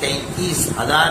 33,000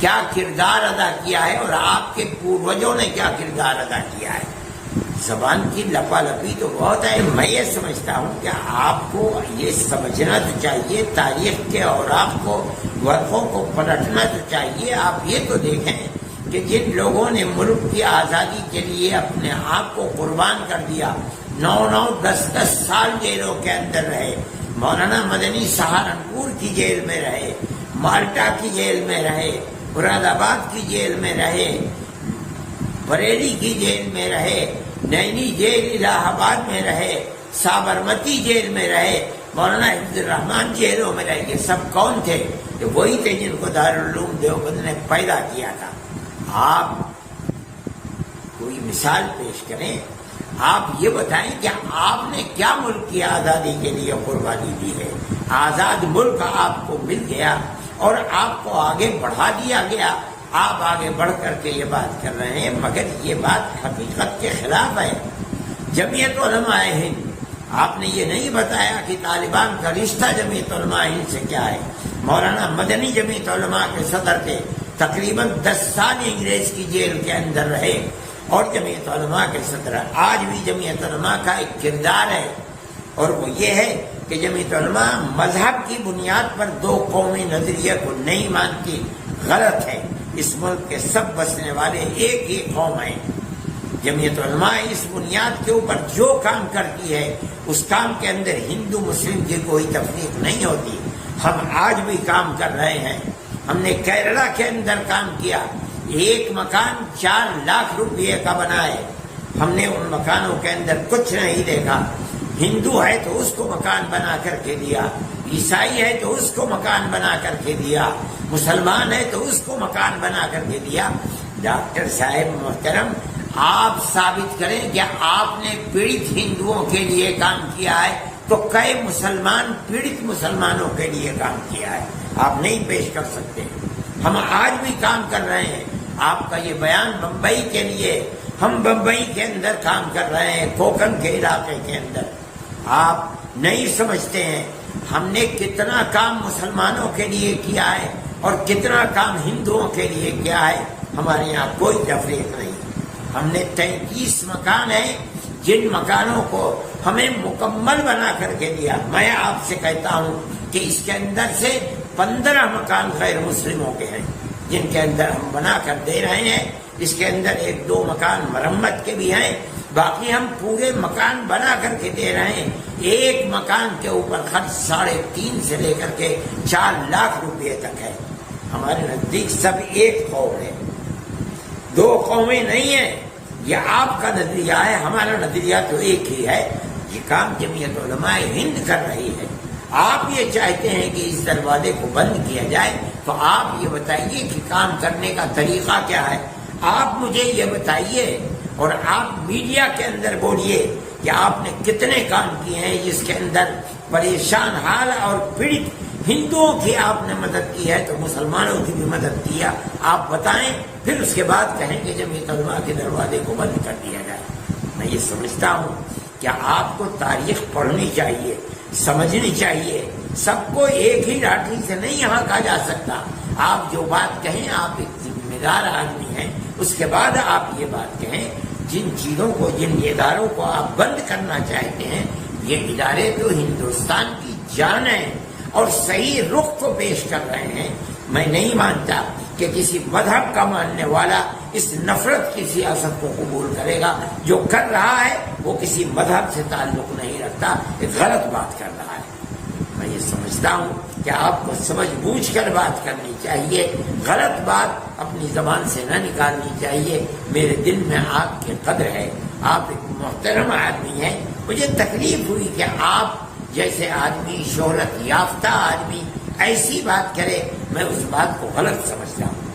کیا کردار ادا کیا ہے اور آپ کے پوروجوں نے کیا کردار ادا کیا ہے. زبان کی لپالپی تو بہت ہے. میں یہ سمجھتا ہوں کہ آپ کو یہ سمجھنا تو چاہیے، تاریخ کے اوراق کو، ورقوں کو پلٹنا تو چاہیے. آپ یہ تو دیکھیں کہ جن لوگوں نے ملک کی آزادی کے لیے اپنے آپ کو قربان کر دیا، 9 10 سال جیلوں کے اندر رہے. مولانا مدنی سہارنپور کی جیل میں رہے، مالٹا کی جیل میں رہے، مراد آباد کی جیل میں رہے، بریلی کی جیل میں رہے، نینی جیل الہ آباد میں رہے، سابرمتی جیل میں رہے، مولانا حفظ الرحمان جیلوں میں رہے. یہ سب کون تھے؟ کہ وہی تھے جن کو دارالعلوم دیوبند نے پیدا کیا تھا. آپ کوئی مثال پیش کریں، آپ یہ بتائیں کہ آپ نے کیا ملک کی آزادی کے لیے قربانی دی ہے. آزاد ملک آپ کو مل گیا اور آپ کو آگے بڑھا دیا گیا. آپ آگے بڑھ کر کے یہ بات کر رہے ہیں، مگر یہ بات حقیقت کے خلاف ہے. جمعیت علماء ہند، آپ نے یہ نہیں بتایا کہ طالبان کا رشتہ جمعیت علماء ہند سے کیا ہے. مولانا مدنی جمعیت علماء کے صدر تھے، تقریباً 10 سال انگریز کی جیل کے اندر رہے اور جمعیت علماء کے صدر. آج بھی جمعیت علماء کا ایک کردار ہے اور وہ یہ ہے کہ جمعیت علماء مذہب کی بنیاد پر 2 قومی نظریے کو نہیں مانتی. غلط ہے. اس ملک کے سب بسنے والے ایک ہی قوم ہیں. جمعیت علماء اس بنیاد کے اوپر جو کام کرتی ہے اس کام کے اندر ہندو مسلم کی کوئی تفریق نہیں ہوتی. ہم آج بھی کام کر رہے ہیں. ہم نے کیرلا کے اندر کام کیا. ایک مکان 4 لاکھ روپئے کا بنا ہے. ہم نے ان مکانوں کے اندر کچھ نہیں دیکھا. ہندو ہے تو اس کو مکان بنا کر کے دیا، عیسائی ہے تو اس کو مکان بنا کر کے دیا، مسلمان ہے تو اس کو مکان بنا کر کے دیا. ڈاکٹر صاحب محترم، آپ ثابت کریں کہ آپ نے پیڑت ہندوؤں کے لیے کام کیا ہے تو کئی مسلمان پیڑت مسلمانوں کے لیے کام کیا ہے. آپ نہیں پیش کر سکتے. ہم آج بھی کام کر رہے ہیں. آپ کا یہ بیان بمبئی کے لیے، ہم بمبئی کے اندر کام کر رہے ہیں، کوکن کے علاقے کے اندر. آپ نہیں سمجھتے ہیں ہم نے کتنا کام مسلمانوں کے لیے کیا ہے اور کتنا کام ہندوؤں کے لیے کیا ہے. ہمارے یہاں کوئی تفریق نہیں. ہم نے 33 مکان ہیں جن مکانوں کو ہمیں مکمل بنا کر کے دیا. میں آپ سے کہتا ہوں کہ اس کے اندر سے 15 مکان غیر مسلموں کے ہیں جن کے اندر ہم بنا کر دے رہے ہیں. اس کے اندر 1-2 مکان مرمت کے بھی ہیں، باقی ہم پورے مکان بنا کر کے دے رہے ہیں. ایک مکان کے اوپر خرچ 3.5 سے لے کر کے 4 لاکھ روپئے تک ہے. ہمارے نزدیک سب ایک قوم ہے، 2 قومیں نہیں ہیں. یہ آپ کا نظریہ ہے، ہمارا نظریہ تو ایک ہی ہے. یہ کام جمعیت علماء ہند کر رہی ہے. آپ یہ چاہتے ہیں کہ اس دروازے کو بند کیا جائے تو آپ یہ بتائیے کہ کام کرنے کا طریقہ کیا ہے. آپ مجھے یہ بتائیے اور آپ میڈیا کے اندر بولیے کہ آپ نے کتنے کام کیے ہیں جس کے اندر پریشان حال اور پیڑت ہندوؤں کی آپ نے مدد کی ہے تو مسلمانوں کی بھی مدد کی ہے. آپ بتائیں، پھر اس کے بعد کہیں کہ جمعیت علماء کے دروازے کو بند کر دیا جائے. میں یہ سمجھتا ہوں کہ آپ کو تاریخ پڑھنی چاہیے، سمجھنی چاہیے. سب کو ایک ہی لاٹھی سے نہیں یہاں کہا جا سکتا. آپ جو بات کہیں، آپ ایک ذمہ دار آدمی ہیں، اس کے بعد آپ یہ بات کہیں. جن چیزوں کو، جن اداروں کو آپ بند کرنا چاہتے ہیں، یہ ادارے تو ہندوستان کی جان ہے اور صحیح رخ کو پیش کر رہے ہیں. میں نہیں مانتا کہ کسی مذہب کا ماننے والا اس نفرت کی سیاست کو قبول کرے گا. جو کر رہا ہے وہ کسی مذہب سے تعلق نہیں رکھتا، ایک غلط بات کر رہا ہے. میں یہ سمجھتا ہوں کہ آپ کو سمجھ بوجھ کر بات کرنی چاہیے، غلط بات اپنی زبان سے نہ نکالنی چاہیے. میرے دل میں آپ کی قدر ہے، آپ ایک محترم آدمی ہیں. مجھے تکلیف ہوئی کہ آپ جیسے آدمی، شہرت یافتہ آدمی ایسی بات کرے. میں اس بات کو غلط سمجھتا ہوں.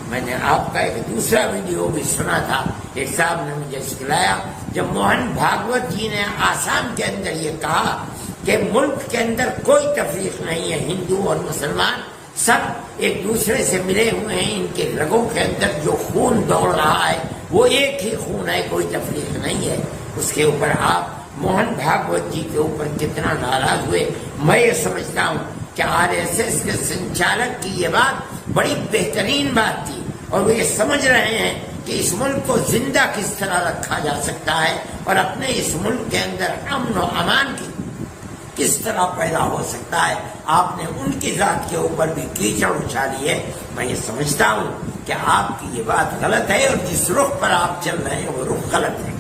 میں نے آپ کا ایک دوسرا ویڈیو بھی سنا تھا. ایک صاحب نے مجھے سکھلایا جب موہن بھاگوت جی نے آسام کے اندر یہ کہا کہ ملک کے اندر کوئی تفریق نہیں ہے، ہندو اور مسلمان سب ایک دوسرے سے ملے ہوئے ہیں، ان کے رگوں کے اندر جو خون دوڑ رہا ہے وہ ایک ہی خون ہے، کوئی تفریق نہیں ہے. اس کے اوپر آپ موہن بھاگوت جی کے اوپر کتنا ناراض ہوئے. میں یہ سمجھتا ہوں کہ RSS کے سنچالک کی یہ بات بڑی بہترین بات تھی، اور وہ یہ سمجھ رہے ہیں کہ اس ملک کو زندہ کس طرح رکھا جا سکتا ہے اور اپنے اس ملک کے اندر امن و امان کی کس طرح پیدا ہو سکتا ہے۔ آپ نے ان کی ذات کے اوپر بھی کیچڑ اچھالی ہے۔ میں یہ سمجھتا ہوں کہ آپ کی یہ بات غلط ہے، اور جس رخ پر آپ چل رہے ہیں وہ رخ غلط ہے۔